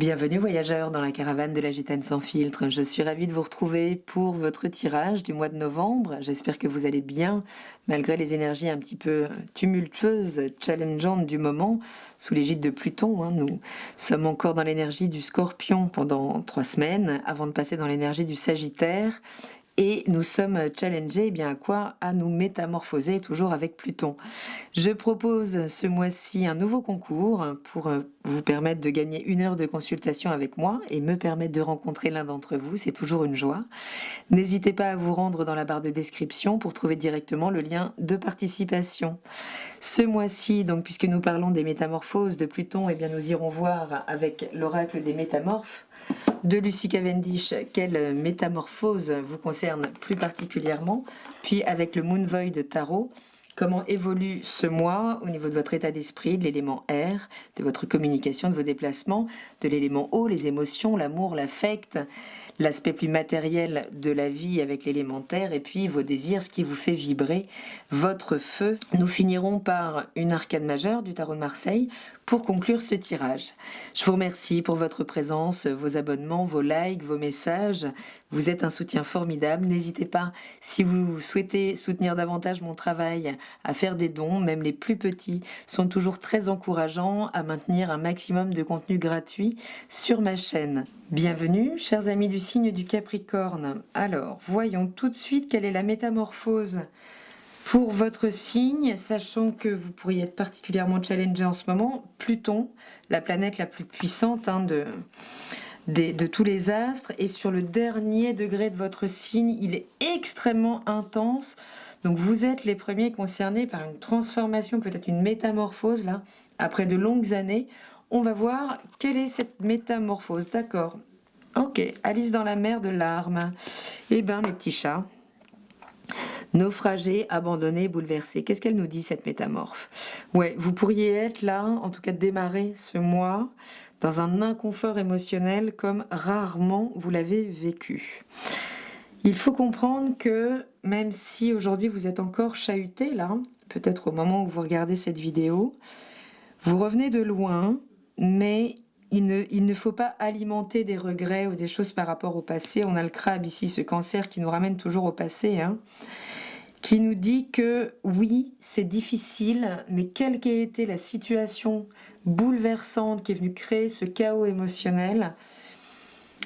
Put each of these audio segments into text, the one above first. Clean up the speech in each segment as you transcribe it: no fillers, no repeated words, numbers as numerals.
Bienvenue voyageurs dans la caravane de la Gitane sans filtre. Je suis ravie de vous retrouver pour votre tirage du mois de novembre. J'espère que vous allez bien, malgré les énergies un petit peu tumultueuses, challengeantes du moment, sous l'égide de Pluton. Nous sommes encore dans l'énergie du Scorpion pendant 3 semaines, avant de passer dans l'énergie du Sagittaire. Et nous sommes challengés, à quoi? À nous métamorphoser, toujours avec Pluton. Je propose ce mois-ci un nouveau concours pour vous permettre de gagner 1 heure de consultation avec moi et me permettre de rencontrer l'un d'entre vous, c'est toujours une joie. N'hésitez pas à vous rendre dans la barre de description pour trouver directement le lien de participation. Ce mois-ci, donc, puisque nous parlons des métamorphoses de Pluton, nous irons voir avec l'oracle des métamorphes de Lucie Cavendish quelle métamorphose vous concerne plus particulièrement, puis avec le Moon Void Tarot, comment évolue ce mois au niveau de votre état d'esprit, de l'élément air, de votre communication, de vos déplacements, de l'élément eau, les émotions, l'amour, l'affect, l'aspect plus matériel de la vie avec l'élémentaire, et puis vos désirs, ce qui vous fait vibrer votre feu. Nous finirons par une arcane majeure du tarot de Marseille pour conclure ce tirage. Je vous remercie pour votre présence, vos abonnements, vos likes, vos messages. Vous êtes un soutien formidable. N'hésitez pas, si vous souhaitez soutenir davantage mon travail, à faire des dons. Même les plus petits sont toujours très encourageants à maintenir un maximum de contenu gratuit sur ma chaîne. Bienvenue, chers amis du signe du Capricorne. Alors, voyons tout de suite quelle est la métamorphose pour votre signe, sachant que vous pourriez être particulièrement challengé en ce moment. Pluton, la planète la plus puissante de tous les astres, est sur le dernier degré de votre signe. Il est extrêmement intense. Donc vous êtes les premiers concernés par une transformation, peut-être une métamorphose, là, après de longues années. On va voir quelle est cette métamorphose, d'accord? Ok, Alice dans la mer de larmes. Eh bien, mes petits chats, naufragés, abandonnés, bouleversés. Qu'est-ce qu'elle nous dit, cette métamorphe? Ouais, vous pourriez être là, en tout cas démarrer ce mois, dans un inconfort émotionnel comme rarement vous l'avez vécu. Il faut comprendre que, même si aujourd'hui vous êtes encore chahuté, là, peut-être au moment où vous regardez cette vidéo, vous revenez de loin, mais il ne faut pas alimenter des regrets ou des choses par rapport au passé. On a le crabe ici, ce cancer qui nous ramène toujours au passé, qui nous dit que oui, c'est difficile, mais quelle qu'ait été la situation bouleversante qui est venue créer ce chaos émotionnel,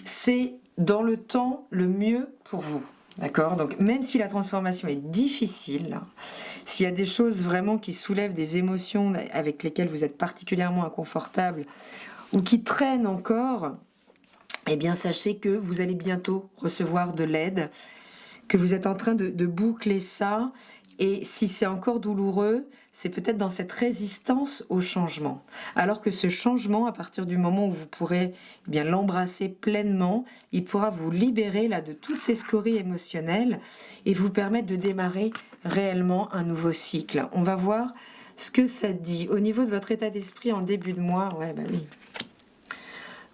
c'est dans le temps le mieux pour vous. D'accord? Donc même si la transformation est difficile, s'il y a des choses vraiment qui soulèvent des émotions avec lesquelles vous êtes particulièrement inconfortable ou qui traînent encore, eh bien sachez que vous allez bientôt recevoir de l'aide, que vous êtes en train de boucler ça, et si c'est encore douloureux, c'est peut-être dans cette résistance au changement. Alors que ce changement, à partir du moment où vous pourrez l'embrasser pleinement, il pourra vous libérer là de toutes ces scories émotionnelles et vous permettre de démarrer réellement un nouveau cycle. On va voir ce que ça dit. Au niveau de votre état d'esprit en début de mois, oui.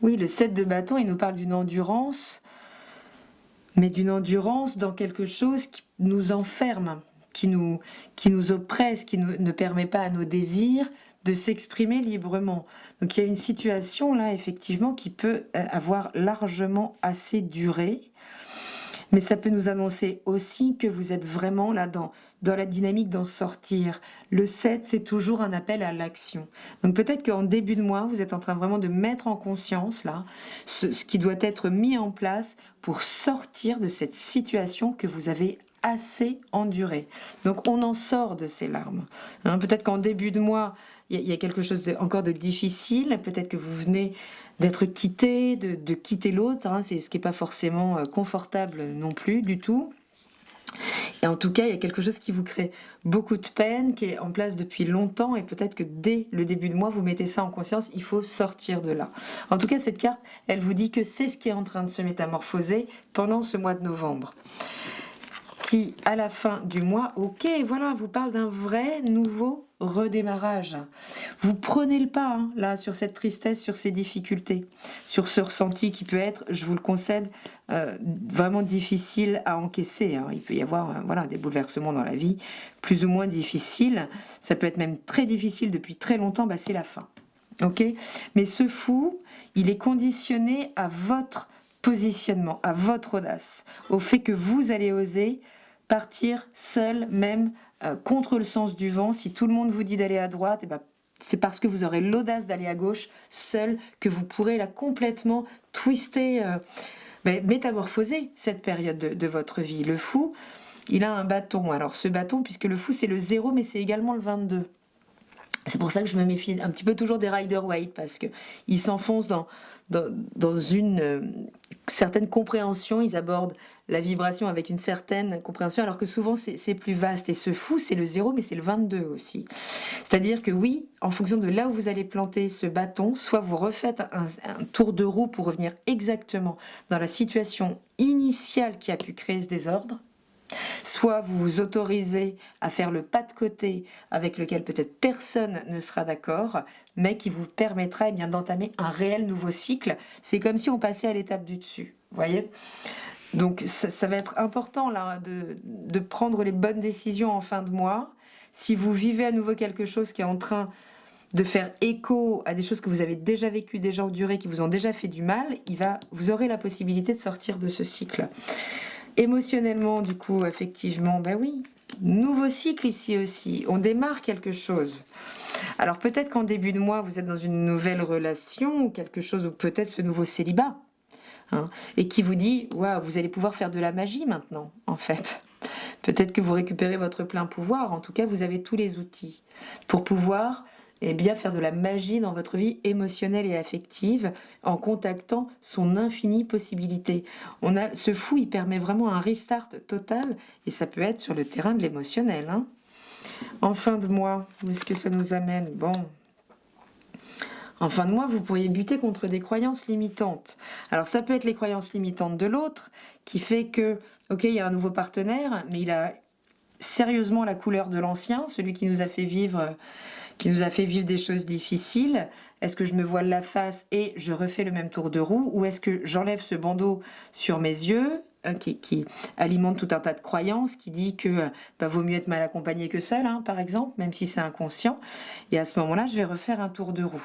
Oui, le 7 de bâton, il nous parle d'une endurance, mais d'une endurance dans quelque chose qui nous enferme, qui nous oppresse, qui ne permet pas à nos désirs de s'exprimer librement. Donc il y a une situation là, effectivement, qui peut avoir largement assez duré, mais ça peut nous annoncer aussi que vous êtes vraiment là dans la dynamique d'en sortir. Le 7, c'est toujours un appel à l'action. Donc peut-être qu'en début de mois, vous êtes en train vraiment de mettre en conscience là ce qui doit être mis en place pour sortir de cette situation que vous avez assez endurée. Donc on en sort de ces larmes. Peut-être qu'en début de mois, il y a quelque chose encore de difficile. Peut-être que vous venez d'être quitté, de quitter l'autre. C'est ce qui n'est pas forcément confortable non plus du tout. Et en tout cas, il y a quelque chose qui vous crée beaucoup de peine, qui est en place depuis longtemps, et peut-être que dès le début de mois, vous mettez ça en conscience, il faut sortir de là. En tout cas, cette carte, elle vous dit que c'est ce qui est en train de se métamorphoser pendant ce mois de novembre. Qui, à la fin du mois, vous parle d'un vrai nouveau redémarrage. Vous prenez le pas, là, sur cette tristesse, sur ces difficultés, sur ce ressenti qui peut être, je vous le concède, vraiment difficile à encaisser. Il peut y avoir des bouleversements dans la vie, plus ou moins difficiles. Ça peut être même très difficile depuis très longtemps, c'est la fin. ok? Mais ce fou, il est conditionné à votre positionnement, à votre audace, au fait que vous allez oser partir seul, même contre le sens du vent. Si tout le monde vous dit d'aller à droite, eh ben, c'est parce que vous aurez l'audace d'aller à gauche, seul, que vous pourrez là complètement twister, métamorphoser cette période de votre vie. Le fou, il a un bâton. Alors ce bâton, puisque le fou c'est le 0, mais c'est également le 22. C'est pour ça que je me méfie un petit peu toujours des Rider-Waite, parce qu'ils s'enfoncent dans une certaine compréhension, ils abordent la vibration avec une certaine compréhension, alors que souvent c'est plus vaste. Et ce fou, c'est le 0, mais c'est le 22 aussi. C'est-à-dire que oui, en fonction de là où vous allez planter ce bâton, soit vous refaites un tour de roue pour revenir exactement dans la situation initiale qui a pu créer ce désordre, soit vous vous autorisez à faire le pas de côté avec lequel peut-être personne ne sera d'accord, mais qui vous permettra bien d'entamer un réel nouveau cycle. C'est comme si on passait à l'étape du dessus, vous voyez ? Donc ça va être important là de prendre les bonnes décisions en fin de mois. Si vous vivez à nouveau quelque chose qui est en train de faire écho à des choses que vous avez déjà vécues, déjà endurées, qui vous ont déjà fait du mal, vous aurez la possibilité de sortir de ce cycle. Émotionnellement, du coup, effectivement, ben oui, nouveau cycle ici aussi. On démarre quelque chose. Alors peut-être qu'en début de mois, vous êtes dans une nouvelle relation ou quelque chose, ou peut-être ce nouveau célibat, hein, et qui vous dit, waouh, vous allez pouvoir faire de la magie maintenant, en fait. Peut-être que vous récupérez votre plein pouvoir. En tout cas, vous avez tous les outils pour pouvoir bien faire de la magie dans votre vie émotionnelle et affective en contactant son infinie possibilité. Ce fou, il permet vraiment un restart total et ça peut être sur le terrain de l'émotionnel. Hein. En fin de mois, où est-ce que ça nous amène ? Bon. En fin de mois, vous pourriez buter contre des croyances limitantes. Alors ça peut être les croyances limitantes de l'autre qui fait que, ok, il y a un nouveau partenaire, mais il a sérieusement la couleur de l'ancien, celui qui nous a fait vivre des choses difficiles. Est-ce que je me voile la face et je refais le même tour de roue, ou est-ce que j'enlève ce bandeau sur mes yeux qui alimente tout un tas de croyances, qui dit que vaut mieux être mal accompagné que seul, hein, par exemple, même si c'est inconscient. Et à ce moment-là, je vais refaire un tour de roue.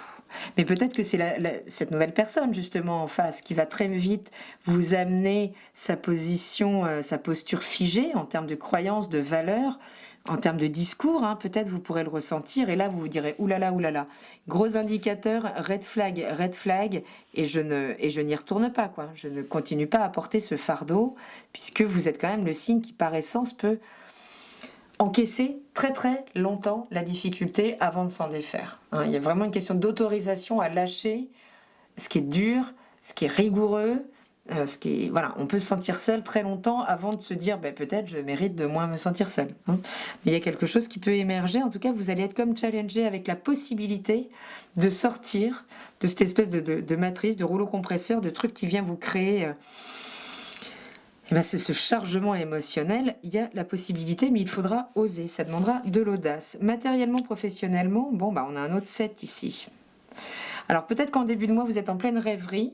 Mais peut-être que c'est cette nouvelle personne, justement, en face, qui va très vite vous amener sa position, sa posture figée en termes de croyances, de valeurs, en termes de discours, hein, peut-être vous pourrez le ressentir, et là vous vous direz oulala, oulala, gros indicateur, red flag, et je n'y retourne pas, quoi. Je ne continue pas à porter ce fardeau, puisque vous êtes quand même le signe qui par essence peut encaisser très très longtemps la difficulté avant de s'en défaire. Hein, il y a vraiment une question d'autorisation à lâcher ce qui est dur, ce qui est rigoureux, voilà, on peut se sentir seul très longtemps avant de se dire peut-être je mérite de moins me sentir seul. Hein. Mais il y a quelque chose qui peut émerger. En tout cas, vous allez être comme challengé avec la possibilité de sortir de cette espèce de matrice, de rouleau compresseur, de truc qui vient vous créer. C'est ce chargement émotionnel. Il y a la possibilité, mais il faudra oser. Ça demandera de l'audace. Matériellement, professionnellement, on a un autre 7 ici. Alors peut-être qu'en début de mois, vous êtes en pleine rêverie,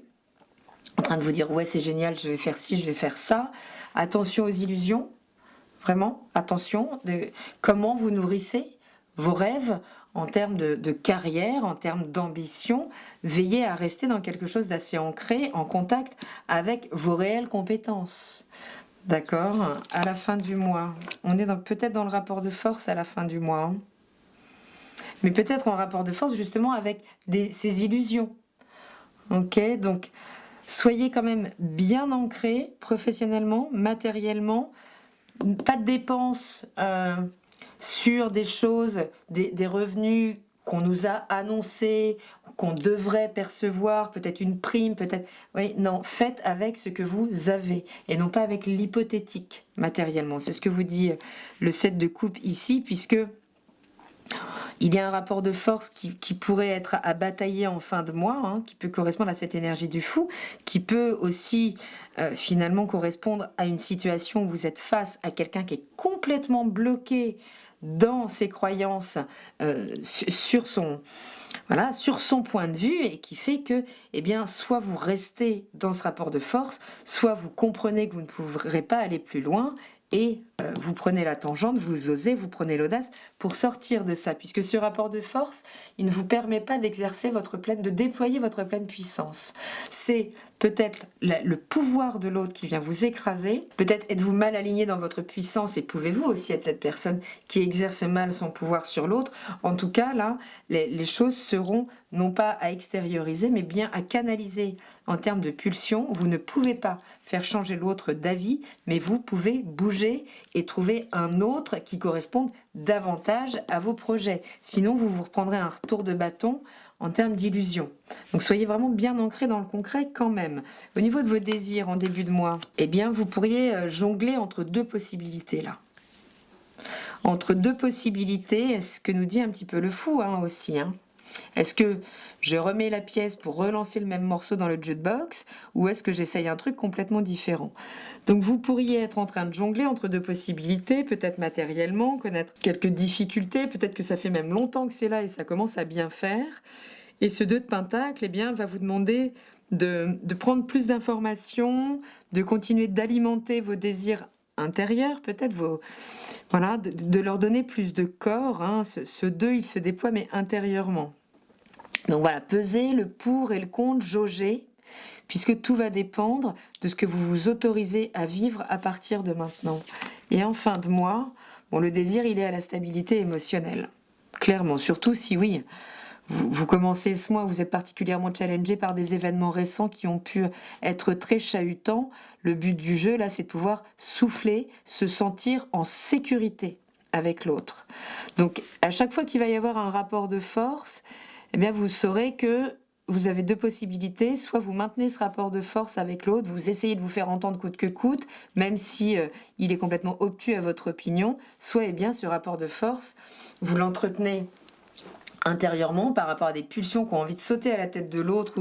en train de vous dire ouais c'est génial, je vais faire ci, je vais faire ça. Attention aux illusions, vraiment attention de comment vous nourrissez vos rêves en termes de carrière, en termes d'ambition. Veillez à rester dans quelque chose d'assez ancré, en contact avec vos réelles compétences. D'accord ? À la fin du mois, on est peut-être dans le rapport de force à la fin du mois, hein. Mais peut-être en rapport de force justement avec ces illusions. Ok, donc soyez quand même bien ancrés professionnellement, matériellement, pas de dépenses sur des choses, des revenus qu'on nous a annoncés, qu'on devrait percevoir, peut-être une prime, peut-être... Oui, non, faites avec ce que vous avez, et non pas avec l'hypothétique matériellement. C'est ce que vous dit le 7 de coupe ici, puisque il y a un rapport de force qui pourrait être à batailler en fin de mois, hein, qui peut correspondre à cette énergie du fou, qui peut aussi finalement correspondre à une situation où vous êtes face à quelqu'un qui est complètement bloqué dans ses croyances sur son point de vue, et qui fait que soit vous restez dans ce rapport de force, soit vous comprenez que vous ne pourrez pas aller plus loin, et vous prenez la tangente, vous osez, vous prenez l'audace pour sortir de ça, puisque ce rapport de force, il ne vous permet pas d'exercer de déployer votre pleine puissance. C'est peut-être le pouvoir de l'autre qui vient vous écraser, peut-être êtes-vous mal aligné dans votre puissance et pouvez-vous aussi être cette personne qui exerce mal son pouvoir sur l'autre. En tout cas, là, les choses seront non pas à extérioriser, mais bien à canaliser en termes de pulsion. Vous ne pouvez pas faire changer l'autre d'avis, mais vous pouvez bouger et trouver un autre qui corresponde davantage à vos projets. Sinon, vous vous reprendrez un retour de bâton en termes d'illusion. Donc soyez vraiment bien ancrés dans le concret quand même. Au niveau de vos désirs en début de mois, eh bien vous pourriez jongler entre deux possibilités là. Entre deux possibilités, ce que nous dit un petit peu le fou aussi. Est-ce que je remets la pièce pour relancer le même morceau dans le jukebox ou est-ce que j'essaye un truc complètement différent? Donc vous pourriez être en train de jongler entre deux possibilités, peut-être matériellement, connaître quelques difficultés, peut-être que ça fait même longtemps que c'est là et ça commence à bien faire. Et ce 2 de Pentacle, eh bien, va vous demander de prendre plus d'informations, de continuer d'alimenter vos désirs intérieurs, peut-être voilà, de leur donner plus de corps. Ce 2, il se déploie mais intérieurement. Donc voilà, pesez le pour et le contre, jaugez, puisque tout va dépendre de ce que vous vous autorisez à vivre à partir de maintenant. Et en fin de mois, le désir, il est à la stabilité émotionnelle. Clairement, surtout si oui, vous commencez ce mois, vous êtes particulièrement challengé par des événements récents qui ont pu être très chahutants. Le but du jeu, là, c'est de pouvoir souffler, se sentir en sécurité avec l'autre. Donc, à chaque fois qu'il va y avoir un rapport de force, eh bien, vous saurez que vous avez deux possibilités. Soit vous maintenez ce rapport de force avec l'autre, vous essayez de vous faire entendre coûte que coûte, même si il est complètement obtus à votre opinion. Soit, eh bien, ce rapport de force, vous l'entretenez intérieurement par rapport à des pulsions qui ont envie de sauter à la tête de l'autre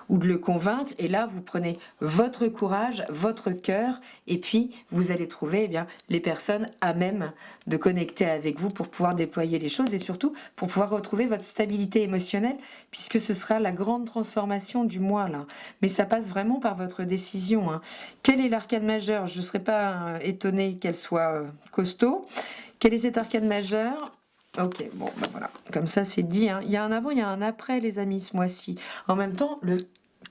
ou de le convaincre. Et là, vous prenez votre courage, votre cœur, et puis vous allez trouver les personnes à même de connecter avec vous pour pouvoir déployer les choses et surtout pour pouvoir retrouver votre stabilité émotionnelle, puisque ce sera la grande transformation du mois là. Mais ça passe vraiment par votre décision. Quel est l'arcane majeur? Je ne serais pas étonnée qu'elle soit costaud. Quel est cet arcane majeur? Ok, bon, voilà, comme ça c'est dit. Il y a un avant, il y a un après, les amis, ce mois-ci. En même temps, le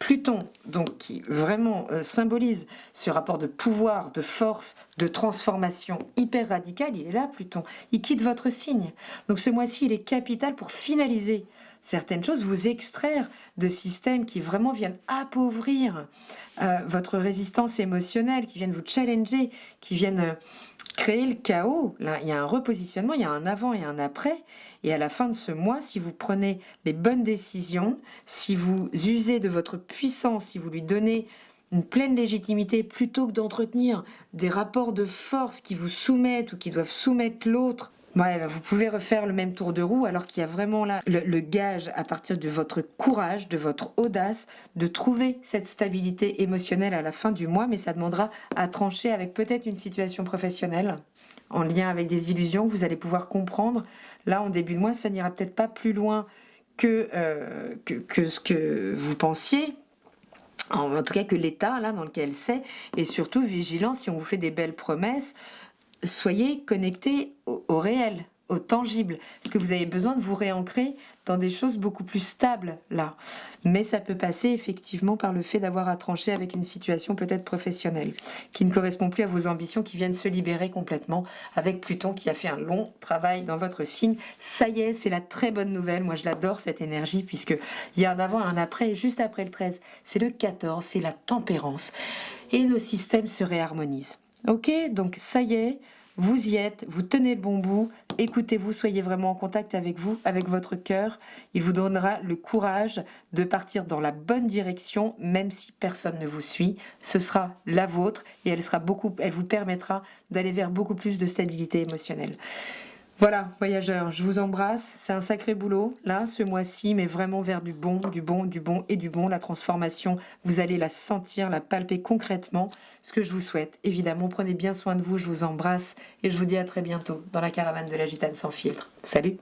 Pluton, donc qui vraiment symbolise ce rapport de pouvoir, de force, de transformation hyper radical, il est là, Pluton. Il quitte votre signe. Donc ce mois-ci, il est capital pour finaliser certaines choses, vous extraire de systèmes qui vraiment viennent appauvrir votre résistance émotionnelle, qui viennent vous challenger, qui viennent créer le chaos. Là, il y a un repositionnement, il y a un avant et un après. Et à la fin de ce mois, si vous prenez les bonnes décisions, si vous usez de votre puissance, si vous lui donnez une pleine légitimité plutôt que d'entretenir des rapports de force qui vous soumettent ou qui doivent soumettre l'autre, vous pouvez refaire le même tour de roue alors qu'il y a vraiment là le gage à partir de votre courage, de votre audace, de trouver cette stabilité émotionnelle à la fin du mois, mais ça demandera à trancher avec peut-être une situation professionnelle en lien avec des illusions que vous allez pouvoir comprendre. Là, en début de mois, ça n'ira peut-être pas plus loin que ce que vous pensiez. En tout cas que l'état là dans lequel c'est, et surtout vigilant si on vous fait des belles promesses. Soyez connectés au réel, au tangible, parce que vous avez besoin de vous réancrer dans des choses beaucoup plus stables là. Mais ça peut passer effectivement par le fait d'avoir à trancher avec une situation peut-être professionnelle, qui ne correspond plus à vos ambitions, qui viennent se libérer complètement avec Pluton qui a fait un long travail dans votre signe. Ça y est, c'est la très bonne nouvelle. Moi, je l'adore cette énergie, puisqu'il y a un avant et un après, et juste après le 13, c'est le 14, c'est la tempérance. Et nos systèmes se réharmonisent. Ok, donc ça y est, vous y êtes, vous tenez le bon bout, écoutez-vous, soyez vraiment en contact avec vous, avec votre cœur. Il vous donnera le courage de partir dans la bonne direction, même si personne ne vous suit. Ce sera la vôtre et elle vous permettra d'aller vers beaucoup plus de stabilité émotionnelle. Voilà, voyageurs, je vous embrasse. C'est un sacré boulot, là, ce mois-ci, mais vraiment vers du bon, du bon, du bon et du bon. La transformation, vous allez la sentir, la palper concrètement. Ce que je vous souhaite, évidemment, prenez bien soin de vous, je vous embrasse et je vous dis à très bientôt dans la caravane de la Gitane sans filtre. Salut!